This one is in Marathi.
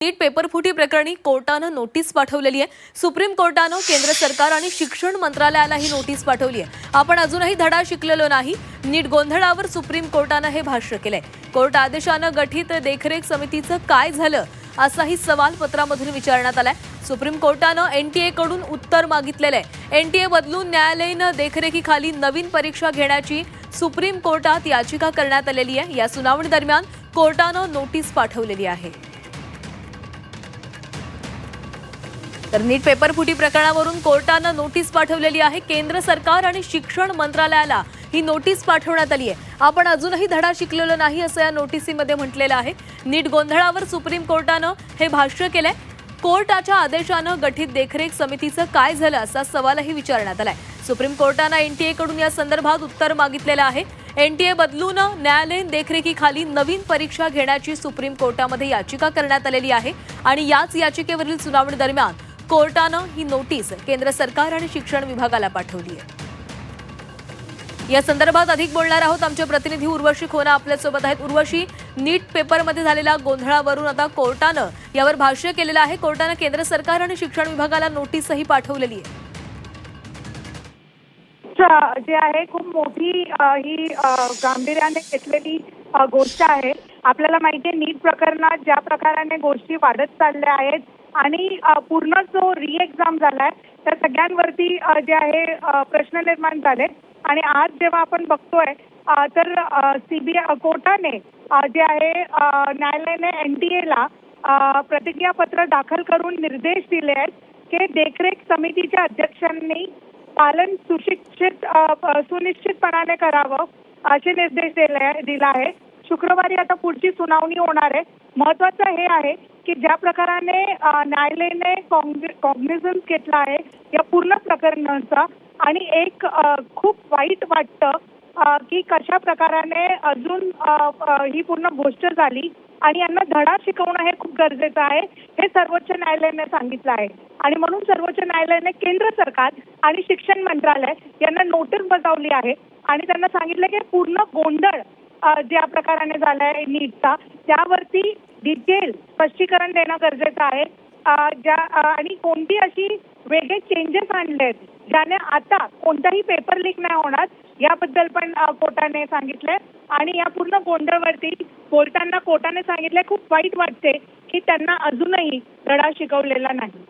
नीट पेपरफुटी प्रकरणी कोर्टानं नोटीस पाठवलेली आहे। सुप्रीम कोर्टानं केंद्र सरकार आणि शिक्षण मंत्रालयाला ही नोटीस पाठवली आहे। आपण अजूनही धडा शिकलेलो नाही, नीट गोंधळावर सुप्रीम कोर्टानं हे भाष्य केलंय। कोर्ट आदेशानं गठीत देखरेख समितीचं काय झालं असाही सवाल पत्रामधून विचारण्यात आलाय। सुप्रीम कोर्टानं एनटीए कडून उत्तर मागितलेलं आहे। एनटीए बदलून न्यायालयीन देखरेखीखाली नवीन परीक्षा घेण्याची सुप्रीम कोर्टात याचिका करण्यात आलेली आहे। या सुनावणी दरम्यान कोर्टानं नोटीस पाठवलेली आहे। तर नीट पेपरफुटी प्रकरणावरून कोर्टानं नोटीस पाठवलेली आहे। केंद्र सरकार आणि शिक्षण मंत्रालयाला ही नोटीस पाठवण्यात आली आहे। आपण अजूनही धडा शिकलेलो नाही असं या नोटीसीमध्ये म्हटलेलं आहे। नीट गोंधळावर सुप्रीम कोर्टानं हे भाष्य केलंय। कोर्टाच्या आदेशानं गठीत देखरेख समितीचं काय झालं असा सवालही विचारण्यात आलाय। सुप्रीम कोर्टानं एनटीए कडून या संदर्भात उत्तर मागितलेलं आहे। एनटीए बदलून न्यायालयीन देखरेखीखाली नवीन परीक्षा घेण्याची सुप्रीम कोर्टामध्ये याचिका करण्यात आलेली आहे आणि याच याचिकेवरील सुनावणी दरम्यान कोर्टानं ही नोटीस केंद्र सरकार आणि शिक्षण विभागाला पाठवली आहे। या संदर्भात अधिक बोलणार आहोत, आमचे प्रतिनिधी उर्वशी खोना आपल्यासोबत आहेत। उर्वशी, नीट पेपरमध्ये झालेल्या गोंधळावरून आता कोर्टानं यावर भाष्य केलेलं आहे। कोर्टानं केंद्र सरकार आणि शिक्षण विभागाला नोटीसही पाठवलेली आहे। जे आहे खूप मोठी ही गांभीर्याने घेतलेली गोष्ट आहे। आपल्याला माहिती आहे नीट प्रकरणात ज्या प्रकाराने गोष्टी वाढत चालल्या आहेत आणि पूर्ण जो री एक्झाम झालाय त्या सगळ्यांवरती जे आहे प्रश्न निर्माण झाले आणि आज जेव्हा आपण बघतोय तर सीबीआय कोर्टाने जे आहे न्यायालयाने एनटीएला प्रतिज्ञापत्र दाखल करून निर्देश दिले आहेत की देखरेख समितीच्या अध्यक्षांनी पालन सुनिश्चितपणाने करावं असे निर्देश दिला आहे। शुक्रवारी आता पुढची सुनावणी होणार आहे। महत्त्वाचं हे आहे की ज्या प्रकाराने न्यायालयाने कॉग्निझन्स घेतला आहे या पूर्ण प्रकरणाचा आणि एक खूप वाईट वाटतं की कशा प्रकाराने अजून ही पूर्ण गोष्ट झाली आणि यांना धडा शिकवणं हे खूप गरजेचं आहे हे सर्वोच्च न्यायालयाने सांगितलं आहे आणि म्हणून सर्वोच्च न्यायालयाने केंद्र सरकार आणि शिक्षण मंत्रालय यांना नोटीस बजावली आहे आणि त्यांना सांगितलं की पूर्ण गोंधळ ज्या प्रकाराने झालाय नीटचा त्यावरती डिटेल स्पष्टीकरण देणं गरजेचं आहे। आणि कोणती अशी वेगळे चेंजेस आणलेत ज्याने आता कोणताही पेपर लीक नाही होणार याबद्दल पण कोर्टाने सांगितलंय आणि या पूर्ण गोंधळवरती बोलताना कोर्टाने सांगितलंय खूप वाईट वाटते की त्यांना अजूनही धडा शिकवलेला नाही।